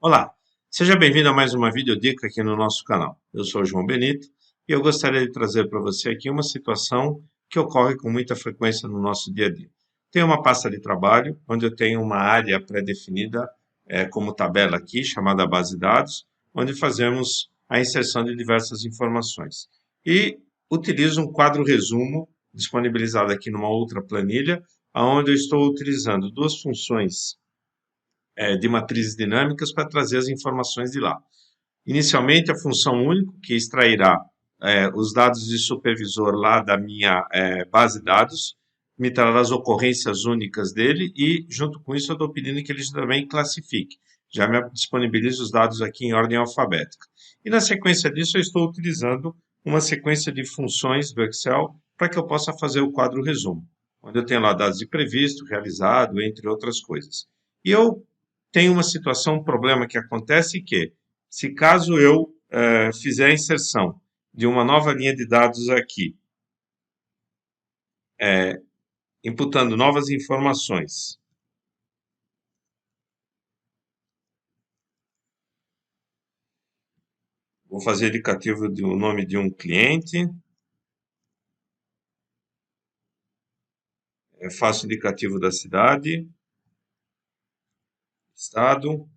Olá, seja bem-vindo a mais uma videodica aqui no nosso canal. Eu sou o João Benito e eu gostaria de trazer para você aqui uma situação que ocorre com muita frequência no nosso dia a dia. Tenho uma pasta de trabalho onde eu tenho uma área pré-definida como tabela aqui, chamada base de dados, onde fazemos a inserção de diversas informações. E utilizo um quadro resumo disponibilizado aqui numa outra planilha, onde eu estou utilizando duas funções de matrizes dinâmicas para trazer as informações de lá. Inicialmente, a função único, que extrairá os dados de supervisor lá da minha base de dados, me trará as ocorrências únicas dele e, junto com isso, eu estou pedindo que ele também classifique. Já me disponibiliza os dados aqui em ordem alfabética. E na sequência disso, eu estou utilizando uma sequência de funções do Excel para que eu possa fazer o quadro resumo, onde eu tenho lá dados de previsto, realizado, entre outras coisas. E eu tenho uma situação, um problema que acontece que, se caso eu fizer a inserção de uma nova linha de dados aqui, imputando novas informações, vou fazer indicativo do nome de um cliente, faço indicativo da cidade, estado,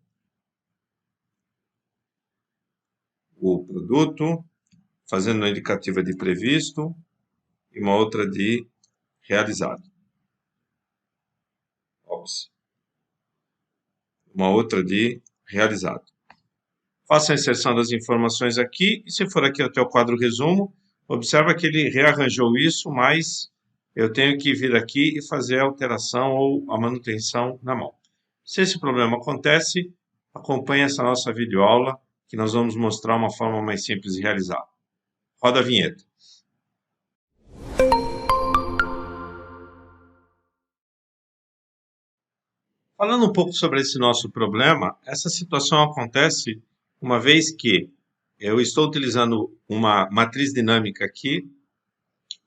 o produto, fazendo uma indicativa de previsto e uma outra de realizado. Ops. Uma outra de realizado. Faço a inserção das informações aqui, e se for aqui até o quadro resumo, observa que ele rearranjou isso, mas eu tenho que vir aqui e fazer a alteração ou a manutenção na mão. Se esse problema acontece, acompanhe essa nossa videoaula, que nós vamos mostrar uma forma mais simples de realizar. Roda a vinheta. Falando um pouco sobre esse nosso problema, essa situação acontece uma vez que eu estou utilizando uma matriz dinâmica aqui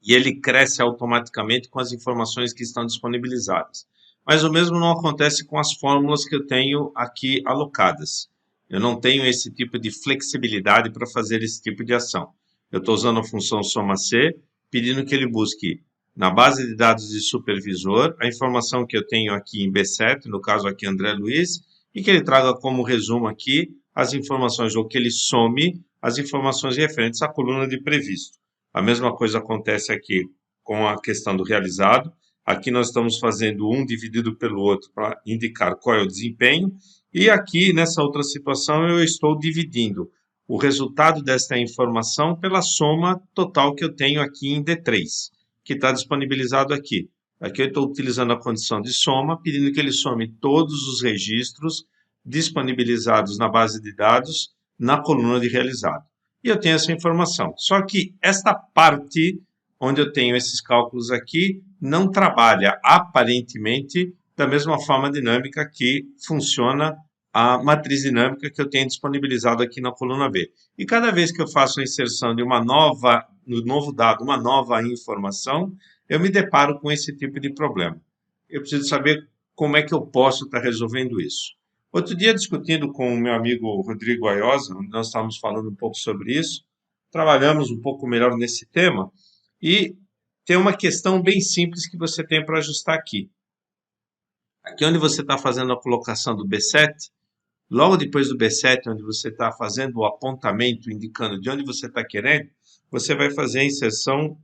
e ele cresce automaticamente com as informações que estão disponibilizadas. Mas o mesmo não acontece com as fórmulas que eu tenho aqui alocadas. Eu não tenho esse tipo de flexibilidade para fazer esse tipo de ação. Eu estou usando a função soma-c, pedindo que ele busque na base de dados de supervisor a informação que eu tenho aqui em B7, no caso aqui André Luiz, e que ele traga como resumo aqui as informações, ou que ele some as informações referentes à coluna de previsto. A mesma coisa acontece aqui com a questão do realizado. Aqui nós estamos fazendo um dividido pelo outro para indicar qual é o desempenho. E aqui, nessa outra situação, eu estou dividindo o resultado desta informação pela soma total que eu tenho aqui em D3, que está disponibilizado aqui. Aqui eu estou utilizando a condição de soma, pedindo que ele some todos os registros disponibilizados na base de dados na coluna de realizado. E eu tenho essa informação. Só que esta parte, onde eu tenho esses cálculos aqui, não trabalha aparentemente da mesma forma dinâmica que funciona a matriz dinâmica que eu tenho disponibilizado aqui na coluna B. E cada vez que eu faço a inserção de no novo dado, uma nova informação, eu me deparo com esse tipo de problema. Eu preciso saber como é que eu posso estar resolvendo isso. Outro dia, discutindo com o meu amigo Rodrigo Aiosa, onde nós estávamos falando um pouco sobre isso, trabalhamos um pouco melhor nesse tema, e tem uma questão bem simples que você tem para ajustar aqui. Aqui onde você está fazendo a colocação do B7, logo depois do B7, onde você está fazendo o apontamento, indicando de onde você está querendo, você vai fazer a inserção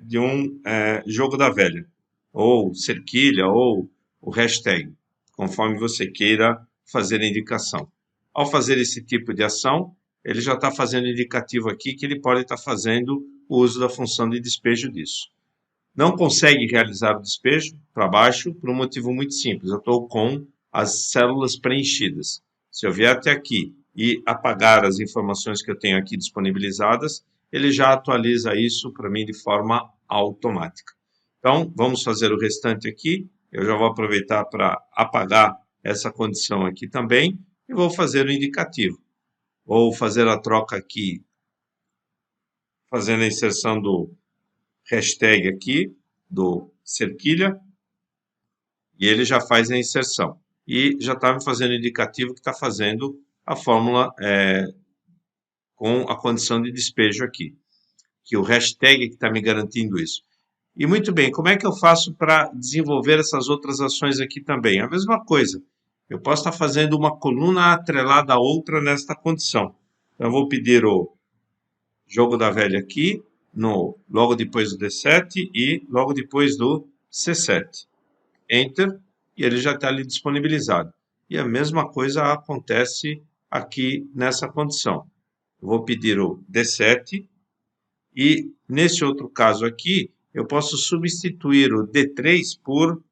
de um jogo da velha, ou cerquilha, ou o hashtag, conforme você queira fazer a indicação. Ao fazer esse tipo de ação, ele já está fazendo indicativo aqui que ele pode estar fazendo o uso da função de despejo disso. Não consegue realizar o despejo para baixo por um motivo muito simples. Eu estou com as células preenchidas. Se eu vier até aqui e apagar as informações que eu tenho aqui disponibilizadas, ele já atualiza isso para mim de forma automática. Então, vamos fazer o restante aqui. Eu já vou aproveitar para apagar essa condição aqui também e vou fazer o indicativo. Vou fazer a troca aqui, fazendo a inserção do hashtag aqui, do cerquilha, e ele já faz a inserção. e já está me fazendo indicativo que está fazendo a fórmula com a condição de despejo aqui, que o hashtag que está me garantindo isso. E muito bem, como é que eu faço para desenvolver essas outras ações aqui também? A mesma coisa, eu posso estar fazendo uma coluna atrelada a outra nesta condição. Então, eu vou pedir o jogo da velha aqui, logo depois do D7 e logo depois do C7. Enter, e ele já está ali disponibilizado. E a mesma coisa acontece aqui nessa condição. Eu vou pedir o D7 e, nesse outro caso aqui, eu posso substituir o D3 por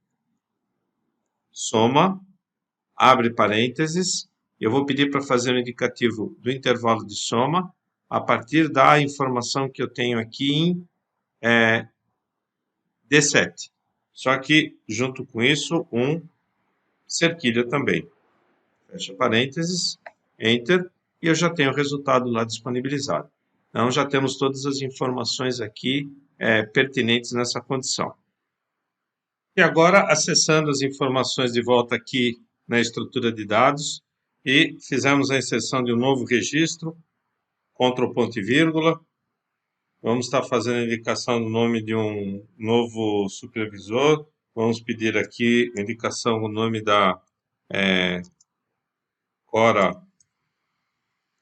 soma, abre parênteses, eu vou pedir para fazer o indicativo do intervalo de soma a partir da informação que eu tenho aqui em D7. Só que, junto com isso, um cerquilha também. Fecha parênteses, Enter, e eu já tenho o resultado lá disponibilizado. Então, já temos todas as informações aqui pertinentes nessa condição. E agora, acessando as informações de volta aqui na estrutura de dados, e fizemos a inserção de um novo registro, Ctrl ponto e vírgula. Vamos estar fazendo a indicação do nome de um novo supervisor. Vamos pedir aqui a indicação do nome da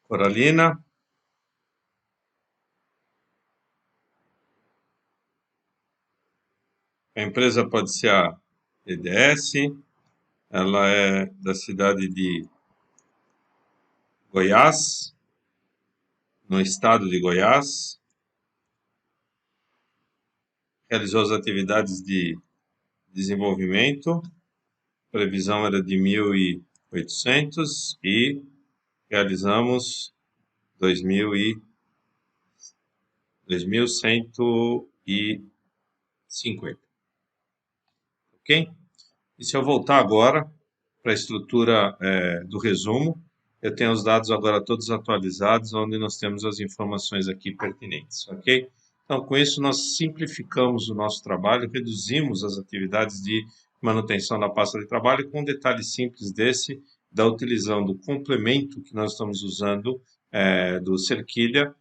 Coralina. A empresa pode ser a EDS, ela é da cidade de Goiás, no estado de Goiás. Realizou as atividades de desenvolvimento, previsão era de 1.800 e realizamos 2.150. Ok? E se eu voltar agora para a estrutura do resumo, eu tenho os dados agora todos atualizados, onde nós temos as informações aqui pertinentes, ok? Então, com isso, nós simplificamos o nosso trabalho, reduzimos as atividades de manutenção da pasta de trabalho, com um detalhe simples desse, da utilização do complemento que nós estamos usando do cerquilha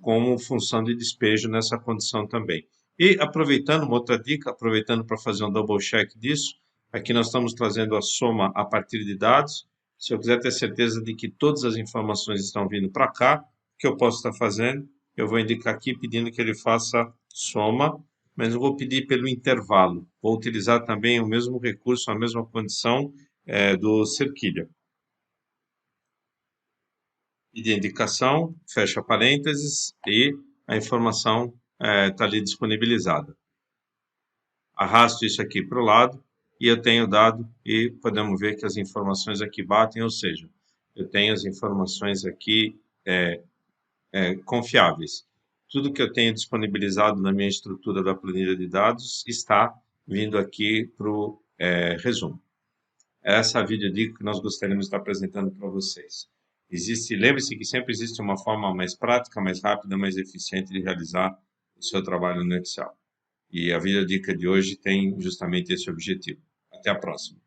como função de despejo nessa condição também. E aproveitando, uma outra dica, aproveitando para fazer um double check disso, aqui nós estamos trazendo a soma a partir de dados. Se eu quiser ter certeza de que todas as informações estão vindo para cá, o que eu posso estar fazendo? Eu vou indicar aqui pedindo que ele faça soma, mas eu vou pedir pelo intervalo. Vou utilizar também o mesmo recurso, a mesma condição do cerquilha. E de indicação, fecha parênteses e a informação está ali disponibilizada. Arrasto isso aqui para o lado e eu tenho dado e podemos ver que as informações aqui batem, ou seja, eu tenho as informações aqui confiáveis. Tudo que eu tenho disponibilizado na minha estrutura da planilha de dados está vindo aqui para o resumo. Essa é a videodica que nós gostaríamos de estar apresentando para vocês. Lembre-se que sempre existe uma forma mais prática, mais rápida, mais eficiente de realizar o seu trabalho no Excel. E a videodica de hoje tem justamente esse objetivo. Até a próxima.